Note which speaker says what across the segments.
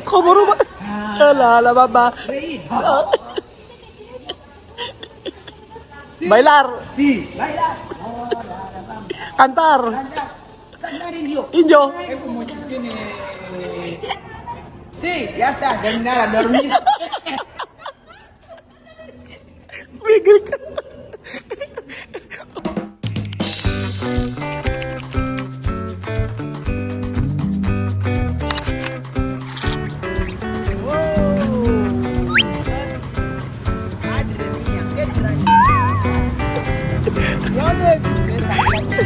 Speaker 1: ¿Cómo no? La baba. Bailar.
Speaker 2: Sí, bailar.
Speaker 1: Cantar.
Speaker 2: Cantar indio.
Speaker 1: Indio.
Speaker 2: Es como si tiene... Sí, ya está, terminar a dormir.
Speaker 1: Miguel.
Speaker 2: Madre mía, qué extraño. Yo no he visto esta clase.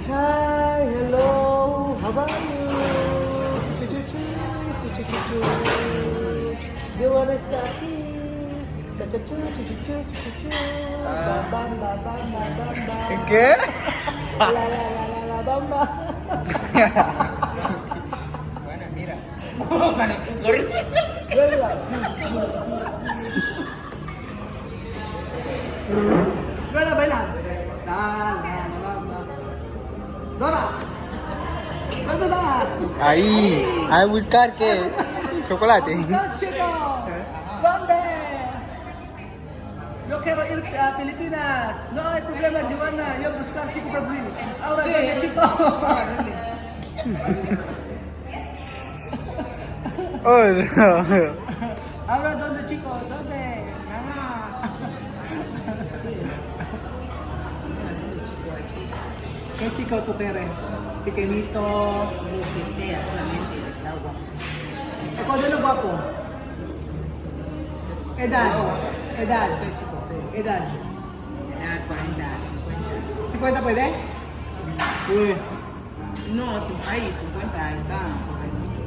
Speaker 1: Hi, hello, how are you? You wanna start here? Bam, bam, bam, bam, bam, bam, bam.
Speaker 2: ¿Qué?
Speaker 1: La, la, la, la, la, bam, bam.
Speaker 2: Bueno, mira. Corre.
Speaker 1: Baila, baila. La, la, la, la, la. Dora, ¿dónde vas?
Speaker 3: Ahí, a buscar qué? Chocolate.
Speaker 1: No, chico. ¿Dónde? Yo quiero ir a Filipinas. No hay problema, Giovanna. Yo buscar chico para Brasil. Ahora,
Speaker 2: Sí.
Speaker 1: ¿dónde, chico?
Speaker 3: Oh, no.
Speaker 1: Ahora, ¿dónde, chico? ¿Dónde? Nana. ¿Qué chico tú eres? Pequeñito.
Speaker 2: Lo que sea, solamente está guapo.
Speaker 1: ¿Cuál es lo guapo? Edad. Edad.
Speaker 2: Qué chico feo.
Speaker 1: Edad.
Speaker 2: Edad 40, 50.
Speaker 1: 50 puede? Uy.
Speaker 2: No, ahí 50 está jovencito.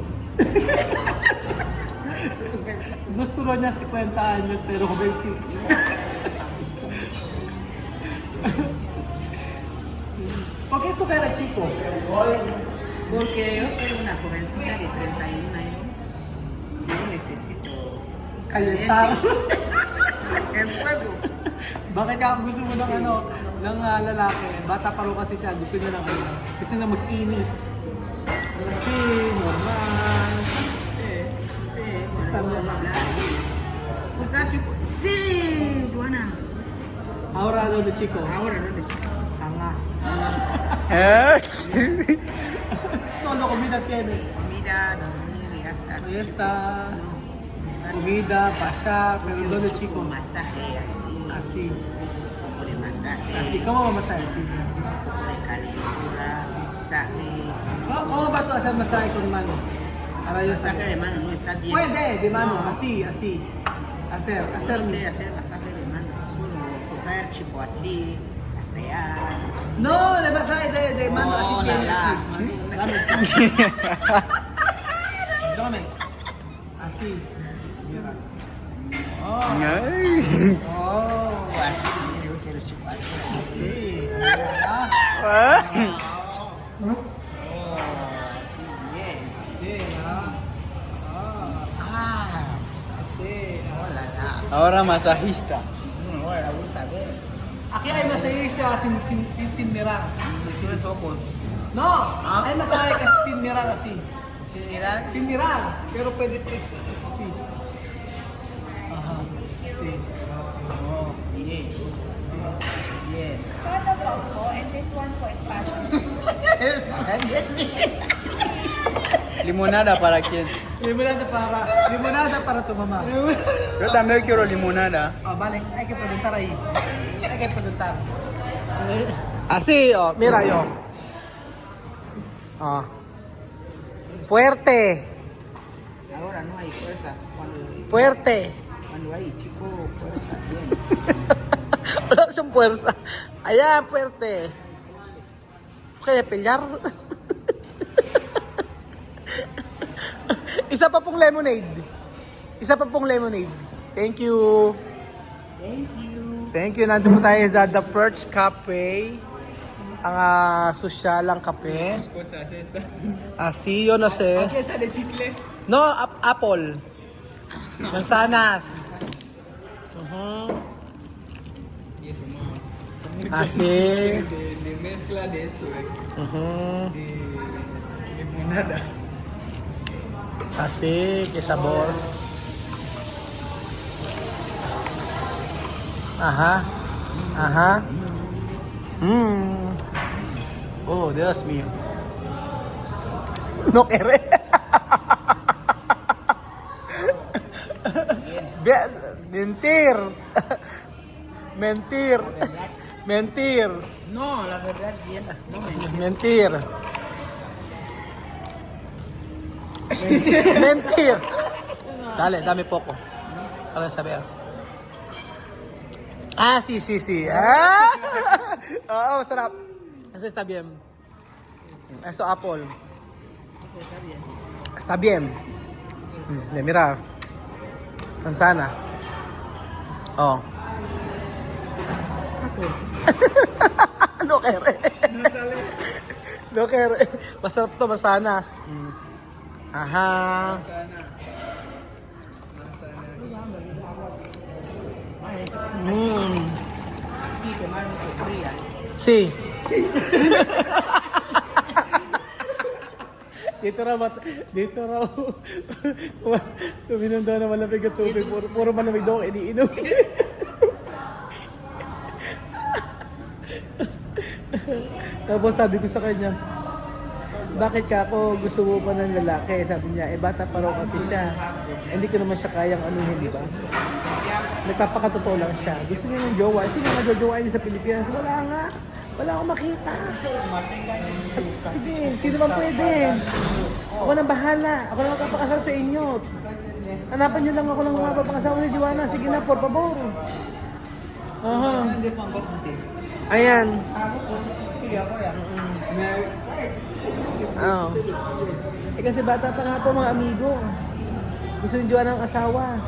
Speaker 1: Gusto ro niya 50 años pero jovencito. ¿Por qué tú eres chico?
Speaker 2: Porque yo soy una jovencita de 31 años. Yo necesito
Speaker 1: Calentar.
Speaker 2: el fuego.
Speaker 1: Bakit ka gusto mo ng lalaki? Bata pa rin kasi siya, gusto niya ng gusto niya mag-init. Kasi normal.
Speaker 2: Sí,
Speaker 1: Está
Speaker 2: bueno,
Speaker 1: bien.
Speaker 2: hablar. Pues, chico. Sí, Joana.
Speaker 1: Ahora ¿dónde chico?
Speaker 2: Ahora no chico.
Speaker 1: Hanga.
Speaker 3: Eh,
Speaker 1: Solo comida tiene.
Speaker 2: Comida, dormir y ya está.
Speaker 1: Fiesta,
Speaker 2: Buscar
Speaker 1: comida, pasar, pero ¿dónde chico?
Speaker 2: un masaje así.
Speaker 1: Así.
Speaker 2: Un poco de masaje.
Speaker 1: Así, ¿cómo vamos a decir? Así.
Speaker 2: Un poco de calentura. Masaje.
Speaker 1: ¿Cómo va tú a hacer masaje con mano? Para yo
Speaker 2: Masaje
Speaker 1: saber.
Speaker 2: de mano no está bien.
Speaker 1: Puede, de mano,
Speaker 2: No.
Speaker 1: así, así. Hacer,
Speaker 2: No
Speaker 1: hacer.
Speaker 2: sé hacer masaje de mano. Solo coger chico así. Pasear.
Speaker 1: No, de masaje de mano, así
Speaker 2: Oh,
Speaker 1: tiene,
Speaker 2: la,
Speaker 1: así. Dame. Dame. Así. Mira.
Speaker 3: ay.
Speaker 2: Oh, así. Mira, yo quiero chico así.
Speaker 1: Sí. Ah,
Speaker 3: Ah.
Speaker 2: Oh, así, bien.
Speaker 1: sí, ah.
Speaker 2: Ah,
Speaker 1: Sí.
Speaker 2: hola, la.
Speaker 3: Ahora masajista.
Speaker 2: Ahora vamos a ver.
Speaker 1: Aquí hay masaje sin mirar.
Speaker 2: Sin los ojos.
Speaker 1: No, hay masaje que sin mirar así.
Speaker 2: Sin mirar.
Speaker 1: Sin mirar, pero puede así. Ajá. Sí.
Speaker 2: Oh, bien. Bien.
Speaker 4: Soda Coco and this one for spasm.
Speaker 3: Limonada para quién?
Speaker 1: Limonada para tu mamá.
Speaker 3: Yo también quiero limonada.
Speaker 1: Oh, vale, hay que preguntar ahí. Hay que preguntar.
Speaker 3: Así, oh, mira yo. Ah. Fuerte,
Speaker 2: Ahora no hay fuerza.
Speaker 3: fuerte.
Speaker 2: Cuando hay chico, fuerza. Bien.
Speaker 3: Wala siyang puwersa. Ayan, fuerte. Kaya pelyar. Isa pa pong lemonade. Isa pa pong lemonade. Thank you.
Speaker 2: Thank you.
Speaker 3: Thank you. Nandito po tayo sa The Perch Cafe. Ang sosyalang kape. Así, yo no sé.
Speaker 1: Aquí está de chicle.
Speaker 3: No, apple. Manzanas. Así.
Speaker 2: De mezcla de esto,
Speaker 3: Uh-huh.
Speaker 2: de
Speaker 3: Asik, que sabor. Ajá. Ajá. Oh, Dios mío. No queré. Mentir. Mentir. Mentir.
Speaker 2: No, la verdad, bien. No me
Speaker 3: Mentir. Mentir. Dale, dame poco. Para saber. Ah, sí, sí, sí. Ah. Oh, sarap. Eso está bien. Eso apple.
Speaker 2: Eso está bien.
Speaker 3: Está bien. De mirar. Manzana. Oh. No kere.
Speaker 2: No sale.
Speaker 3: No kere. Masarap to, masanas. Aha.
Speaker 2: Y tomar mucho fría.
Speaker 3: Sí.
Speaker 1: Dito raw, tuminom daw na malamig at tubig, puro malamig daw ang iniinom. Tapos sabi ko sa kanya, bakit ka ako gusto mo pa ng lalaki? Sabi niya, bata pa raw kasi siya. Hindi ko naman siya kayang anuhin, di ba? Nagpapakatotoo lang siya. Gusto niya ng jowa. Sino nga jojowain niya sa Pilipinas? Wala nga. Wala akong makita. Sige, sino man pwede? Ako nang bahala. Ako nang magpapakasal sa inyo. Hanapan niyo lang ako ng mga papakasal ni Joanna. Sige na, por favor. Aha. Ayan. Oh. Kasi bata pa nga po mga amigo. Gusto ni Joanna ng asawa.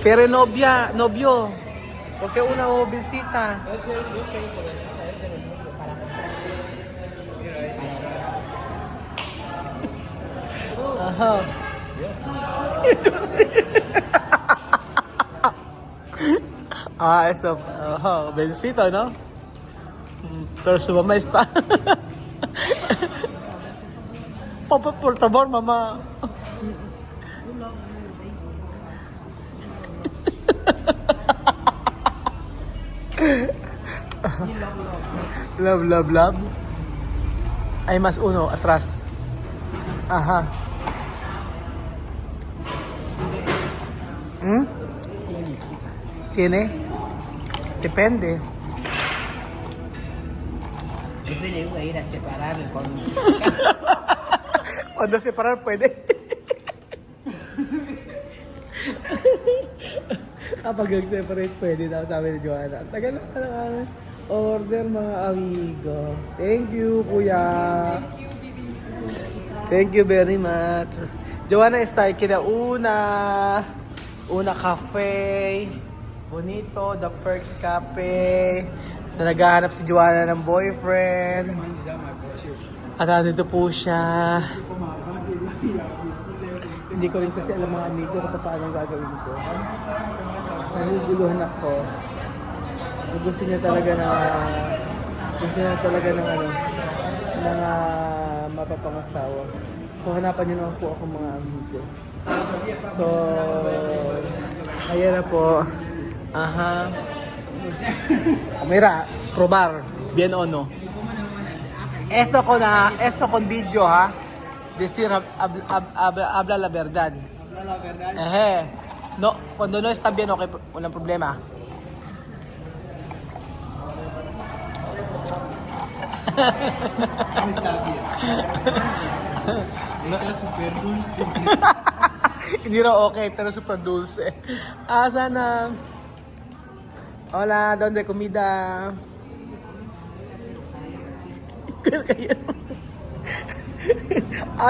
Speaker 3: Kere novio. Porque una o visita. Aha. Esto. Bensito, ¿no? Pero su mamá está. Papá, por favor, mamá. Love. Hay más uno atrás. Ajá. ¿Tiene? Depende.
Speaker 2: Depende, voy a ir a separarlo con...
Speaker 3: Cuando separar puede.
Speaker 1: Kapag nag-separate, pwede daw, sabi ni Joanna. Tagal na lang order, mga amigo. Thank you, kuya.
Speaker 3: Thank you very much. Joanna está aquí de una cafe. Bonito, the Perks Cafe. Na naghahanap si Joanna ng boyfriend. At nandito po siya.
Speaker 1: Hindi ko rin kasi alam mga amigo kung paano gagawin ko. Naguguluhan ako. Gusto niya talaga ng mapapangasawa. So hanapan niyo naman po ako mga amigo. So,
Speaker 3: Ayan na po. Aha. Mira, probar. Bien o no. Esto con video, ha. Decir habla la verdad.
Speaker 1: Habla la verdad.
Speaker 3: No, cuando no está bien, okay, walang problema.
Speaker 1: Está bien. Está super dulce.
Speaker 3: Hindi raw okay, pero super dulce. Sana. Hola, ¿dónde comida?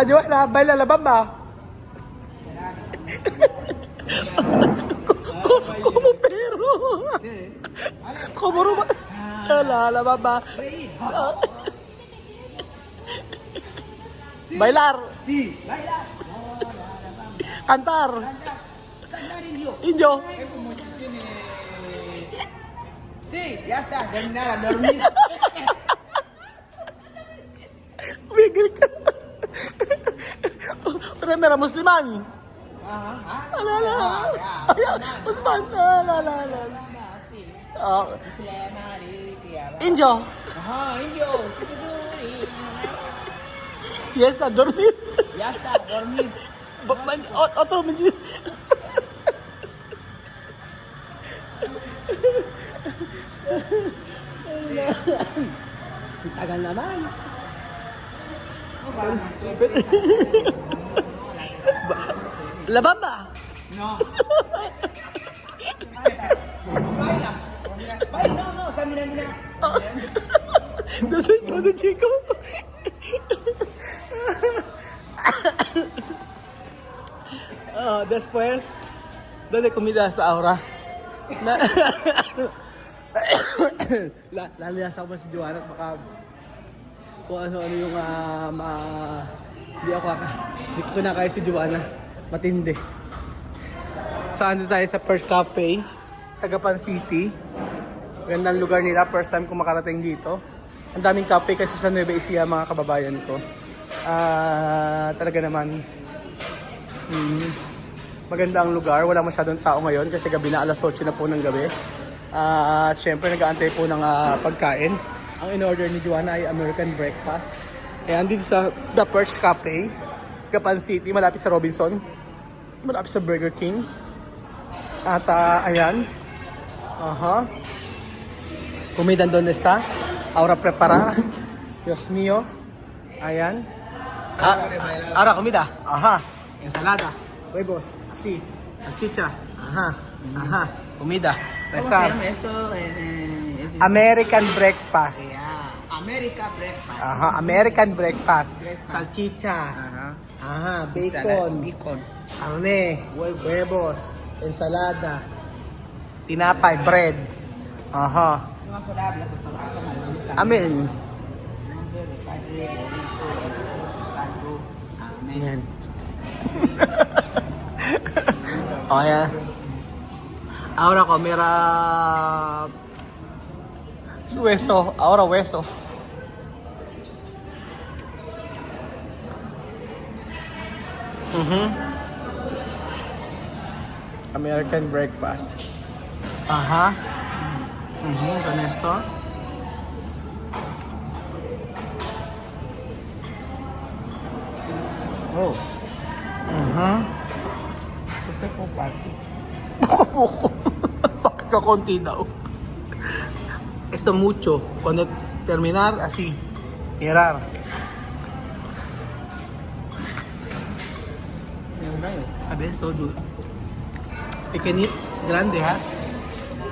Speaker 3: Joanna, baila la bamba. Como perro. Como Roma. La bamba. Bailar.
Speaker 2: Sí, baila.
Speaker 3: Cantar.
Speaker 2: Cantar indio.
Speaker 3: Indio.
Speaker 2: Es como si tiene... Sí, ya está, terminar a dormir.
Speaker 3: Miguel ka. primera Musliman. Alala. Ayan, Musliman. Alala. Indio.
Speaker 2: Indio.
Speaker 3: Yes, na dormir.
Speaker 2: Ya está, dormir.
Speaker 3: Otro mendigo.
Speaker 1: Tagal naman.
Speaker 3: La Bamba.
Speaker 2: No. Baila. Baila, no, o sea, mira.
Speaker 3: No soy todo, chico. Después, ¿dónde comida sa Aura? Na
Speaker 1: Lalasa ko ba si Joanna at baka kung ano yung hindi ko kinakaya si Joanna. Matindi.
Speaker 3: Saan tayo sa Perth Cafe sa Gapan City. Gandang lugar nila, first time ko makarating dito. Ang daming cafe kasi sa Nueva Ecija, mga kababayan ko. Talaga naman maganda ang lugar, wala masyadong tao ngayon kasi gabi na, alas 8 na po ng gabi. At syempre nag-aantay po ng pagkain.
Speaker 1: Ang in-order ni Joanna ay American breakfast.
Speaker 3: Ayan, dito sa The Perch Cafe, Gapan City, malapit sa Robinson, malapit sa Burger King. At ayan, comida donde está, ahora preparar, Dios mío, ayan. Ahora comida, ensalada, huevos, así, salchicha, comida, rezar. American breakfast.
Speaker 2: America breakfast.
Speaker 3: American breakfast. Salchicha. Bacon.
Speaker 2: Bacon.
Speaker 3: Carne. Huevos. Ensalada. Tinapay. Bread. Amen. Amen. Ayan. Ahora comera hueso. Ahora hueso. American breakfast. Con esto.
Speaker 2: Oh. Ito po pasi.
Speaker 3: Bakit ka konti daw? Esto mucho. Cuando terminar, así. Mirar. Sabi, so do. Pequeñito, grande ha.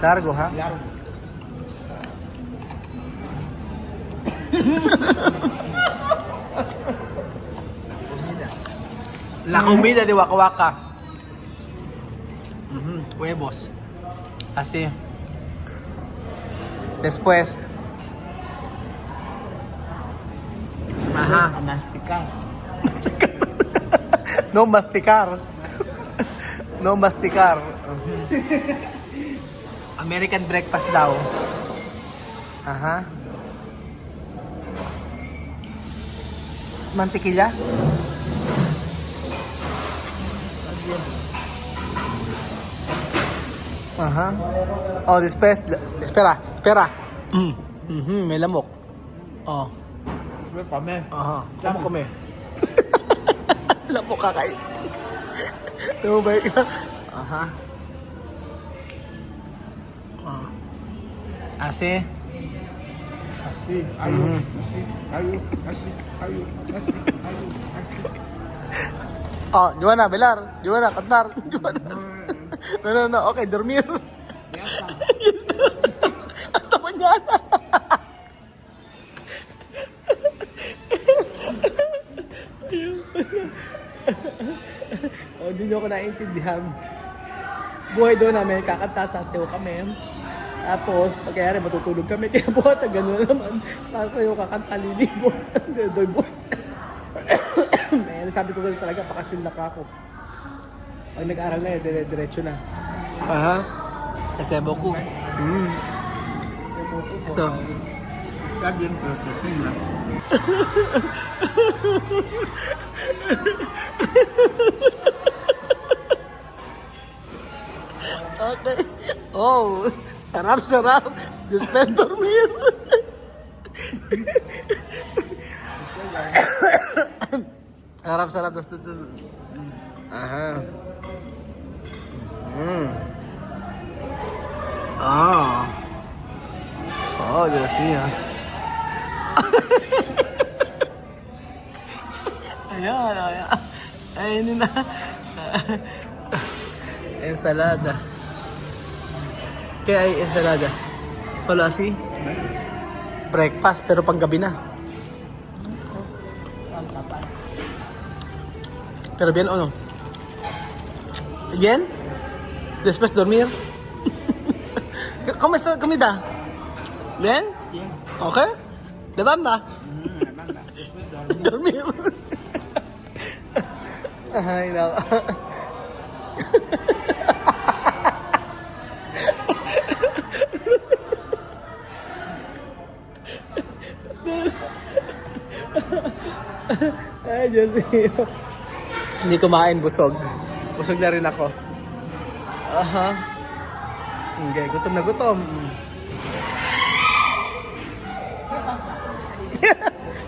Speaker 3: Largo ha.
Speaker 2: Largo.
Speaker 3: La comida de Waka Waka. Huevos. Así. Después.
Speaker 2: Masticar.
Speaker 3: No masticar. No masticar. American breakfast daw. Mantequilla? Oh, después, espera. May lamok. Oh. Lamok kami. Lamok kakain. Tumabay ka. Así.
Speaker 2: Ayun.
Speaker 3: Oh, Joanna, bailar. Joanna, cantar. Joanna. No. Okay, dormir.
Speaker 2: Ya está.
Speaker 3: Hasta mañana.
Speaker 1: Hindi nyo ko naiintindihan. Buhay doon namin, kakanta, sasayaw kami. Tapos, pagkayari matutulog kami. Kaya bukas sa gano'n naman, sasayaw, kakanta, lilibot. Doy boy. Sabi ko gano'n talaga, pakasyon na ako. Pag nag-aaral na yun, diretso na.
Speaker 3: Kasi boku. So,
Speaker 2: Está bien, pero te pingas.
Speaker 3: Sarap. Después dormir. Sarap. Aha. Ah. Oh, Dios mío. Ayan. Ayun na. Ensalada. Kaya ay ensalada. Solo así. Breakfast, pero panggabi na. Pero bien o no? Bien? Después dormir? ¿Cómo está la comida? Bien?
Speaker 1: Bien.
Speaker 3: Okay? De bamba? Dormir. Ay, nako.
Speaker 1: Ay, Diyos ko.
Speaker 3: Hindi kumain, busog. Busog na rin ako. Aha. Okay, gutom na gutom.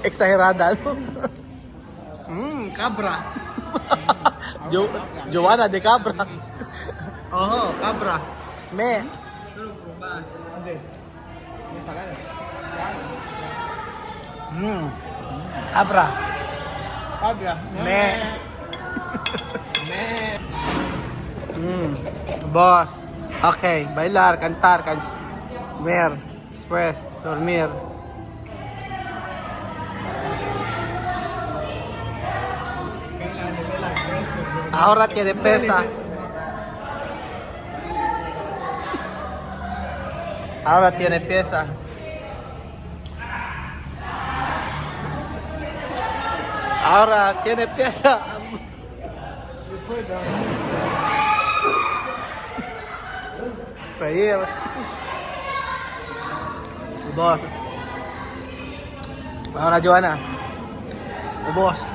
Speaker 3: Exagerada, no? Cabra. Joanna de cabra. Oh, cabra. Me. Cabra.
Speaker 1: Abra.
Speaker 3: Me. Boss. Okay, bailar, cantar, comer, después, dormir. Ahora tiene pesa. Ahora tiene pesa. Ahora tiene pesa. Reír. Boss. Ahora Joana. Boss.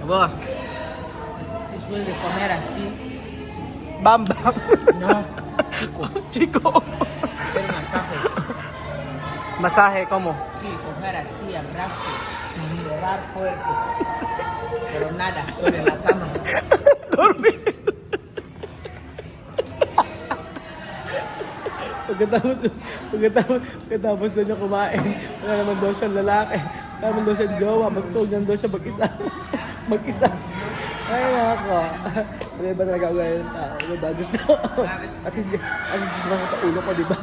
Speaker 3: Boss.
Speaker 1: Después de comer así,
Speaker 3: Bam bam.
Speaker 1: no,
Speaker 3: Chico.
Speaker 1: hacer masaje.
Speaker 3: Masaje, ¿cómo?
Speaker 1: Sí, coger así, abrazo, cerrar fuerte. Pero nada, sobre la cama.
Speaker 3: Dormir.
Speaker 1: Pagkatapos na niya kumain, wala naman daw siyang lalaki. Wala naman daw siyang jowa, magtulog lang daw siya mag-isa. Mag-isa. Ay, nako. Ano ba talaga ang gaya ng tao? Ano ba gusto? At least mga kaulo ko, di ba?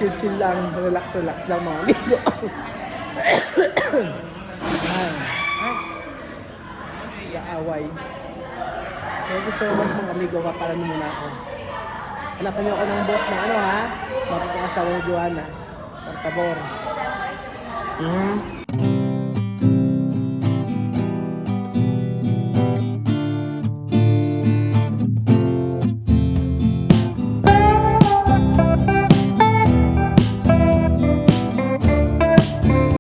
Speaker 1: Chill lang, relax lang mga amigo. Ay. Yaaway. Kaya gusto mo mas mga amigo ka, para muna ako. Hanapan niyo ako ng bot na ano ha? Mapapakasawa ni Joanna. Por favor.